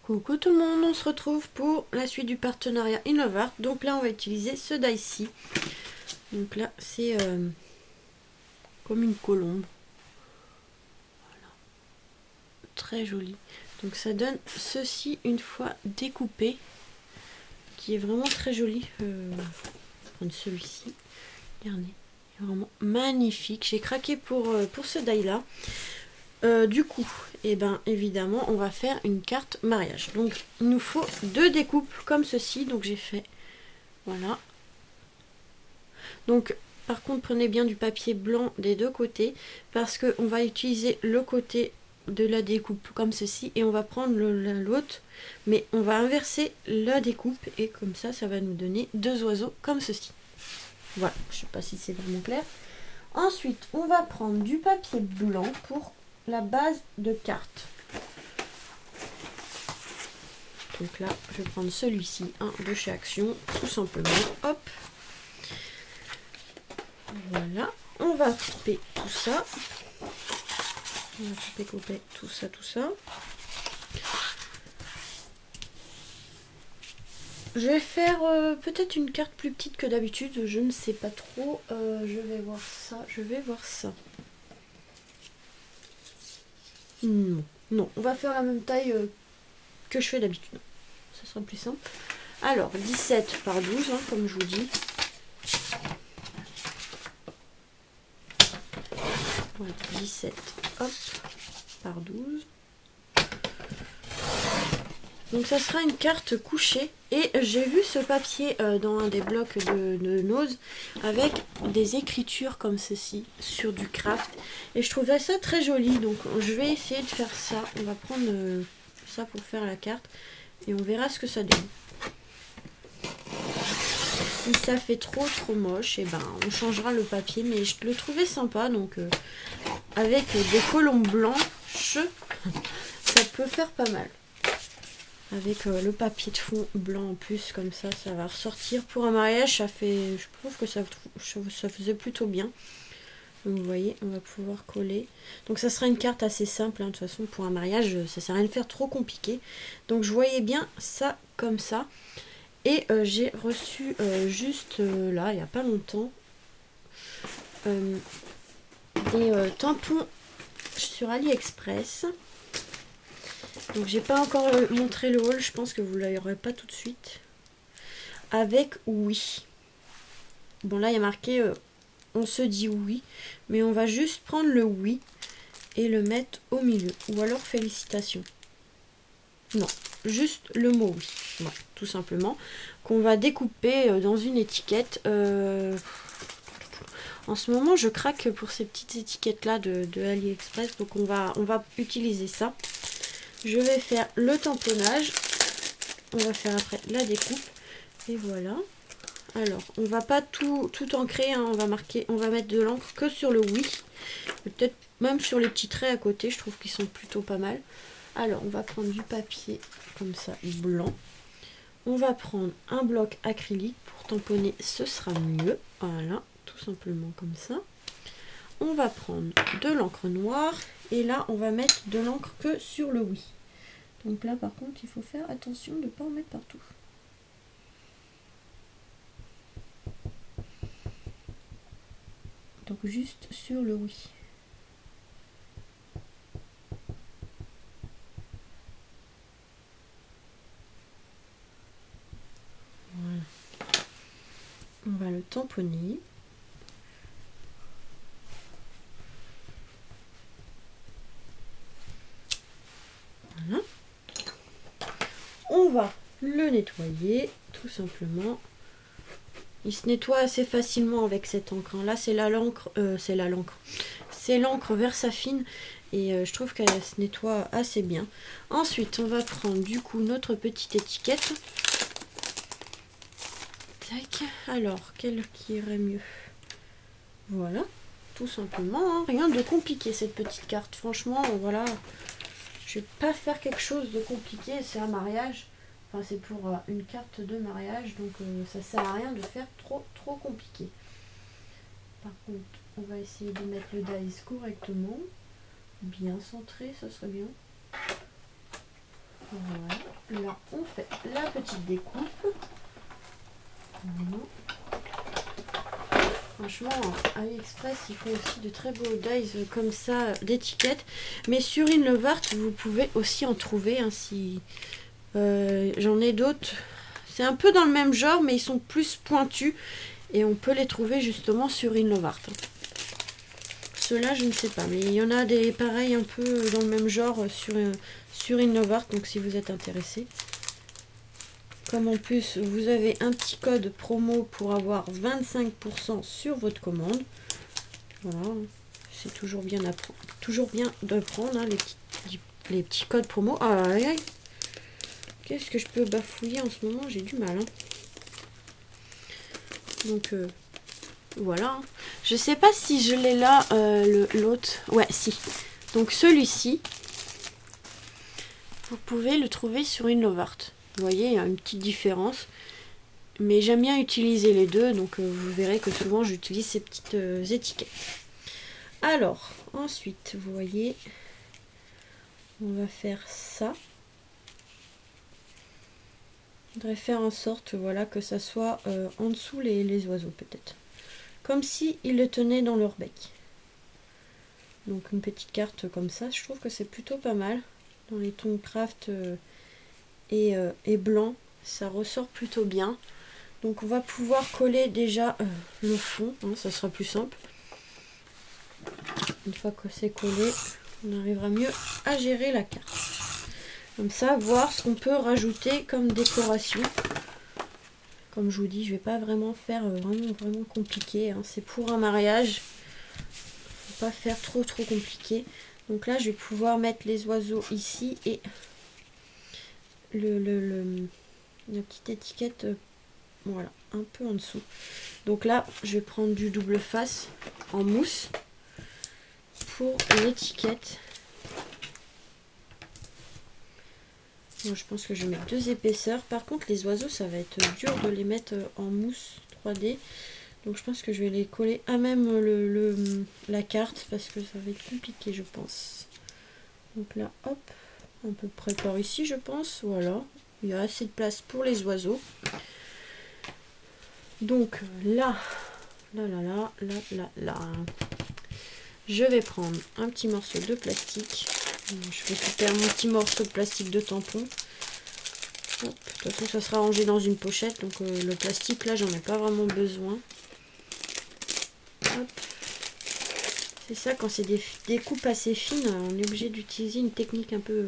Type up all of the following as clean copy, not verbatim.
Coucou tout le monde, on se retrouve pour la suite du partenariat Innovart. Donc là on va utiliser ce die-ci. Donc là c'est comme une colombe. Voilà. Très joli. Donc ça donne ceci une fois découpé. Qui est vraiment très joli. Je vais prendre celui-ci. Regardez, il est vraiment magnifique. J'ai craqué pour ce die là. Du coup, et ben évidemment, on va faire une carte mariage. Donc, il nous faut 2 découpes comme ceci. Donc, j'ai fait, voilà. Donc, par contre, prenez bien du papier blanc des deux côtés parce que on va utiliser le côté de la découpe comme ceci et on va prendre l'autre, mais on va inverser la découpe et comme ça, ça va nous donner 2 oiseaux comme ceci. Voilà, je sais pas si c'est vraiment clair. Ensuite, on va prendre du papier blanc pour la base de carte. Donc là, je vais prendre celui-ci, un de chez Action, tout simplement. Hop. Voilà. On va couper tout ça. On va couper tout ça, tout ça. Je vais faire peut-être une carte plus petite que d'habitude. Je ne sais pas trop. Je vais voir ça. Je vais voir ça. Non, non, on va faire la même taille que je fais d'habitude. Ça sera plus simple. Alors, 17 par 12, hein, comme je vous dis. Voilà, 17, hop, par 12. Donc ça sera une carte couchée. Et j'ai vu ce papier dans un des blocs de Nose avec des écritures comme ceci sur du craft. Et je trouvais ça très joli. Donc je vais essayer de faire ça. On va prendre ça pour faire la carte. Et on verra ce que ça donne. Si ça fait trop moche, et ben on changera le papier. Mais je le trouvais sympa. Donc avec des colombes blanches, ça peut faire pas mal. Avec le papier de fond blanc en plus, comme ça, ça va ressortir. Pour un mariage, ça fait, je trouve que ça faisait plutôt bien. Donc vous voyez, on va pouvoir coller. Donc ça sera une carte assez simple, hein. De toute façon, pour un mariage, ça sert à rien de faire trop compliqué. Donc je voyais bien ça comme ça. Et j'ai reçu juste là, il n'y a pas longtemps, des tampons sur AliExpress. Donc j'ai pas encore montré le haul, je pense que vous ne l'aurez pas tout de suite. Avec oui. Bon là il y a marqué on se dit oui, mais on va juste prendre le oui et le mettre au milieu. Ou alors félicitations. Non, juste le mot oui. Voilà, tout simplement. Qu'on va découper dans une étiquette. En ce moment je craque pour ces petites étiquettes là de AliExpress. Donc on va utiliser ça. Je vais faire le tamponnage. On va faire après la découpe. Et voilà. Alors, on va pas tout ancrer. Hein. On va mettre de l'encre que sur le oui. Peut-être même sur les petits traits à côté. Je trouve qu'ils sont plutôt pas mal. Alors, on va prendre du papier comme ça, blanc. On va prendre un bloc acrylique pour tamponner. Ce sera mieux. Voilà, tout simplement comme ça. On va prendre de l'encre noire. Et là, on va mettre de l'encre que sur le oui. Donc là, par contre, il faut faire attention de ne pas en mettre partout. Donc juste sur le oui. Voilà. On va le tamponner. Voilà. On va le nettoyer tout simplement. Il se nettoie assez facilement avec cette encre. Là c'est l'encre Versafine et je trouve qu'elle se nettoie assez bien. Ensuite on va prendre du coup notre petite étiquette. Tac. Alors quelle qui irait mieux? Voilà, tout simplement. Hein. Rien de compliqué cette petite carte. Franchement voilà. Je vais pas faire quelque chose de compliqué, c'est un mariage. Enfin, c'est pour une carte de mariage, donc ça sert à rien de faire trop compliqué. Par contre, on va essayer de mettre le dice correctement. Bien centré, ça serait bien. Voilà. là, on fait la petite découpe. Voilà. Franchement, AliExpress, ils font aussi de très beaux dies comme ça, d'étiquettes. Mais sur Inlovart, vous pouvez aussi en trouver. Hein, si j'en ai d'autres. C'est un peu dans le même genre, mais ils sont plus pointus. Et on peut les trouver justement sur Inlovart. Ceux-là, je ne sais pas. Mais il y en a des pareils un peu dans le même genre sur Inlovart. Donc si vous êtes intéressé. Comme en plus, vous avez un petit code promo pour avoir 25% sur votre commande. Voilà, c'est toujours bien de prendre hein, les petits codes promo. Ah, aïe, aïe. Qu'est-ce que je peux bafouiller en ce moment? J'ai du mal. Hein. Donc, voilà. Hein. Je sais pas si je l'ai là, l'autre. Ouais, si. Donc, celui-ci, vous pouvez le trouver sur Inlovart. Vous voyez, il y a une petite différence. Mais j'aime bien utiliser les deux. Donc vous verrez que souvent j'utilise ces petites étiquettes. Alors, ensuite, vous voyez, on va faire ça. Je voudrais faire en sorte voilà, que ça soit en dessous les oiseaux peut-être. Comme si ils le tenaient dans leur bec. Donc une petite carte comme ça. Je trouve que c'est plutôt pas mal. Dans les tons craft et blanc, ça ressort plutôt bien. Donc on va pouvoir coller déjà le fond, hein, ça sera plus simple. Une fois que c'est collé, on arrivera mieux à gérer la carte. Comme ça, voir ce qu'on peut rajouter comme décoration. Comme je vous dis, je vais pas vraiment faire vraiment compliqué. Hein. C'est pour un mariage. Faut pas faire trop compliqué. Donc là, je vais pouvoir mettre les oiseaux ici et la petite étiquette voilà un peu en dessous. Donc là je vais prendre du double face en mousse pour l'étiquette. Bon, je pense que je vais mettre 2 épaisseurs. Par contre les oiseaux ça va être dur de les mettre en mousse 3D, donc je pense que je vais les coller à même la carte parce que ça va être compliqué je pense. Donc là hop, à peu près par ici je pense. Voilà, il y a assez de place pour les oiseaux. Donc là, je vais prendre un petit morceau de plastique. Je récupère mon petit morceau de plastique de tampon. Hop, de toute façon ça sera rangé dans une pochette, donc le plastique là j'en ai pas vraiment besoin. Hop. C'est ça, quand c'est des découpes assez fines, on est obligé d'utiliser une technique un peu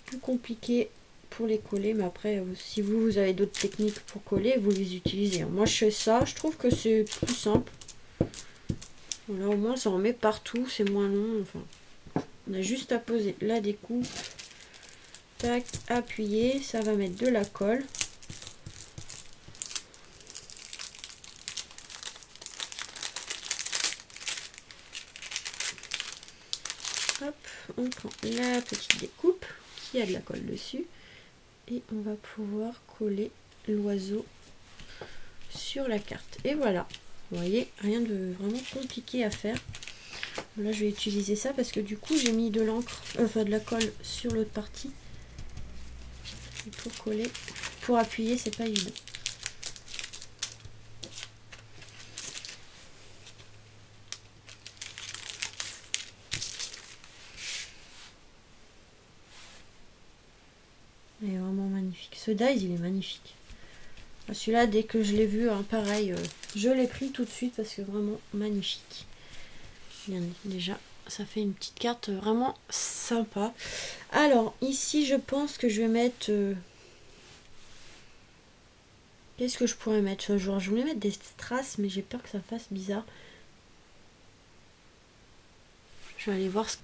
plus compliquée pour les coller, mais après si vous avez d'autres techniques pour coller, vous les utilisez. Moi je fais ça, je trouve que c'est plus simple. Voilà, au moins ça en met partout, c'est moins long. Enfin, on a juste à poser la découpe, tac, appuyer, ça va mettre de la colle. Hop, on prend la petite découpe qui a de la colle dessus. Et on va pouvoir coller l'oiseau sur la carte. Et voilà, vous voyez, rien de vraiment compliqué à faire. Là, je vais utiliser ça parce que du coup, j'ai mis de l'encre, enfin de la colle sur l'autre partie. Et pour coller, pour appuyer, c'est pas évident. Il est vraiment magnifique. Ce dies, il est magnifique. Celui-là, dès que je l'ai vu, hein, pareil, je l'ai pris tout de suite parce que vraiment magnifique. Bien, déjà, ça fait une petite carte vraiment sympa. Alors, ici, je pense que je vais mettre... qu'est-ce que je pourrais mettre? Genre, je voulais mettre des strass, mais j'ai peur que ça fasse bizarre. Je vais aller voir ce...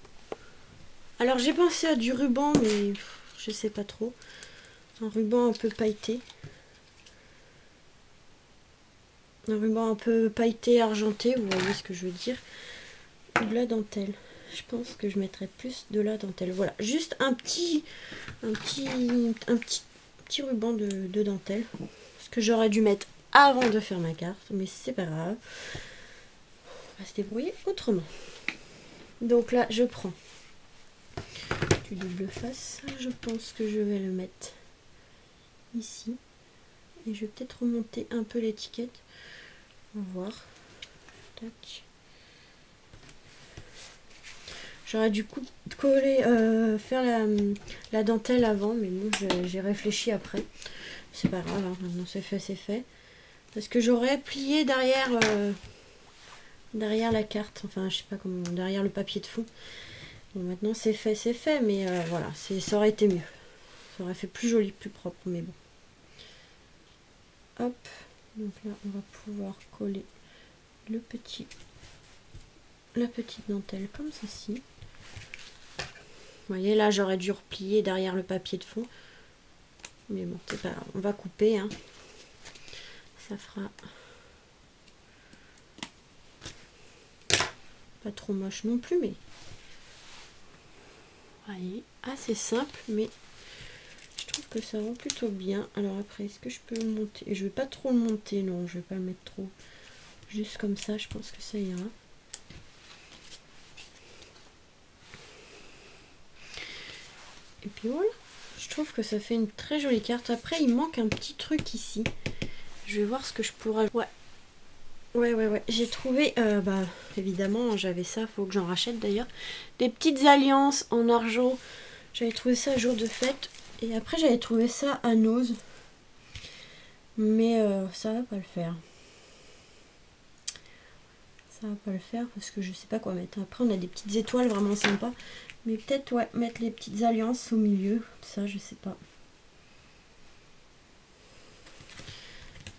Alors, j'ai pensé à du ruban, mais je sais pas trop. Un ruban un peu pailleté. Un ruban un peu pailleté, argenté, vous voyez ce que je veux dire. Ou de la dentelle. Je pense que je mettrais plus de la dentelle. Voilà, juste un petit ruban de dentelle. Ce que j'aurais dû mettre avant de faire ma carte, mais c'est pas grave. On va se débrouiller autrement. Donc là, je prends du double face. Je pense que je vais le mettre ici. Et je vais peut-être remonter un peu l'étiquette. On va voir. Tac. J'aurais du coup coller, faire la dentelle avant, mais bon, j'ai réfléchi après. C'est pas grave, hein, maintenant c'est fait, c'est fait. Parce que j'aurais plié derrière, derrière la carte, enfin je sais pas comment, derrière le papier de fond. Bon, maintenant c'est fait, mais voilà, ça aurait été mieux. Ça aurait fait plus joli, plus propre, mais bon. Hop, donc là on va pouvoir coller la petite dentelle comme ceci. Vous voyez, là j'aurais dû replier derrière le papier de fond, mais bon, c'est pas grave, on va couper, hein. Ça fera pas trop moche non plus, mais vous voyez, assez simple, mais je trouve que ça rend plutôt bien. Alors après, est-ce que je peux le monter? Je vais pas trop le monter, non, je vais pas le mettre trop, juste comme ça, je pense que ça ira. Et puis voilà, je trouve que ça fait une très jolie carte. Après, il manque un petit truc ici. Je vais voir ce que je pourrais... Ouais. J'ai trouvé, bah, évidemment, j'avais ça, faut que j'en rachète d'ailleurs. Des petites alliances en argent. J'avais trouvé ça jour de fête. Et après, j'avais trouvé ça à Nose. Mais ça va pas le faire. Ça va pas le faire parce que je sais pas quoi mettre. Après, on a des petites étoiles vraiment sympas. Mais peut-être, ouais, mettre les petites alliances au milieu. Ça, je sais pas.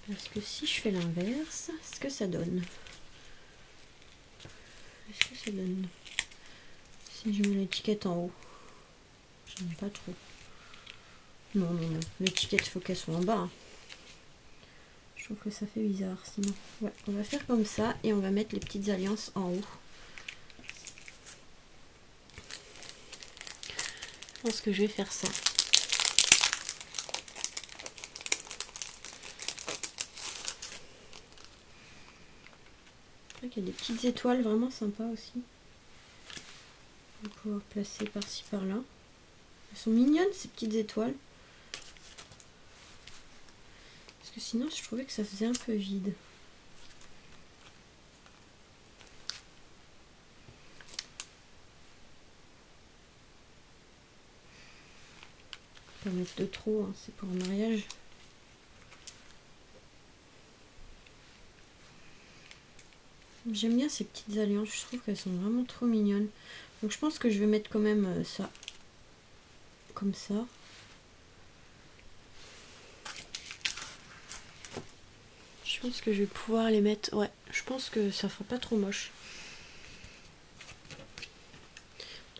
Parce que si je fais l'inverse, est-ce que ça donne? Est-ce que ça donne? Si je mets l'étiquette en haut. J'aime pas trop. Non. L'étiquette, il faut qu'elle soit en bas. Hein. Je trouve que ça fait bizarre sinon. Ouais, on va faire comme ça et on va mettre les petites alliances en haut. Je pense que je vais faire ça. Il y a des petites étoiles vraiment sympas aussi. On va pouvoir placer par-ci par-là. Elles sont mignonnes ces petites étoiles. Parce que sinon je trouvais que ça faisait un peu vide. Pas mettre de trop, hein, c'est pour un mariage. J'aime bien ces petites alliances, je trouve qu'elles sont vraiment trop mignonnes. Donc je pense que je vais mettre quand même ça. Comme ça. Je pense que je vais pouvoir les mettre... Ouais, je pense que ça fera pas trop moche.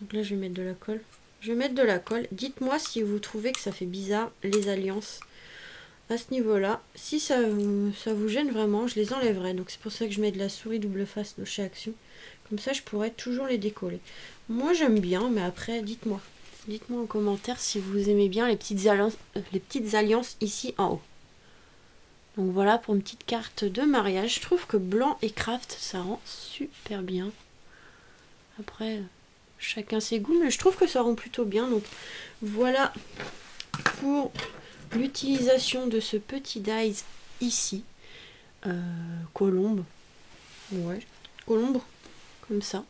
Donc là je vais mettre de la colle. Je vais mettre de la colle. Dites-moi si vous trouvez que ça fait bizarre les alliances à ce niveau-là. Si ça vous gêne vraiment, je les enlèverai. Donc c'est pour ça que je mets de la souris double face de chez Action. Comme ça je pourrais toujours les décoller. Moi j'aime bien, mais après dites-moi. Dites-moi en commentaire si vous aimez bien les petites alliances ici en haut. Donc voilà pour une petite carte de mariage. Je trouve que blanc et craft ça rend super bien. Après... chacun ses goûts, mais je trouve que ça rend plutôt bien. Donc voilà pour l'utilisation de ce petit dies ici. Colombe. Ouais, colombe. Comme ça.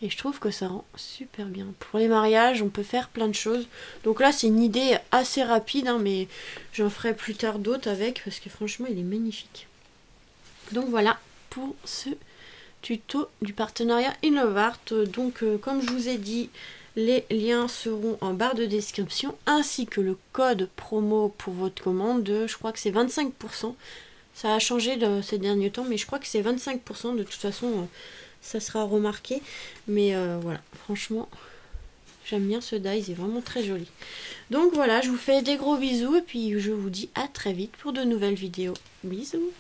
Et je trouve que ça rend super bien. Pour les mariages, on peut faire plein de choses. Donc là, c'est une idée assez rapide, hein, mais j'en ferai plus tard d'autres avec, parce que franchement, il est magnifique. Donc voilà pour ce tuto du partenariat InLoveArt. Donc comme je vous ai dit, les liens seront en barre de description ainsi que le code promo pour votre commande. Je crois que c'est 25%. Ça a changé ces derniers temps, mais je crois que c'est 25%. De toute façon, ça sera remarqué. Mais voilà, franchement, j'aime bien ce die, il est vraiment très joli. Donc voilà, je vous fais des gros bisous et puis je vous dis à très vite pour de nouvelles vidéos. Bisous!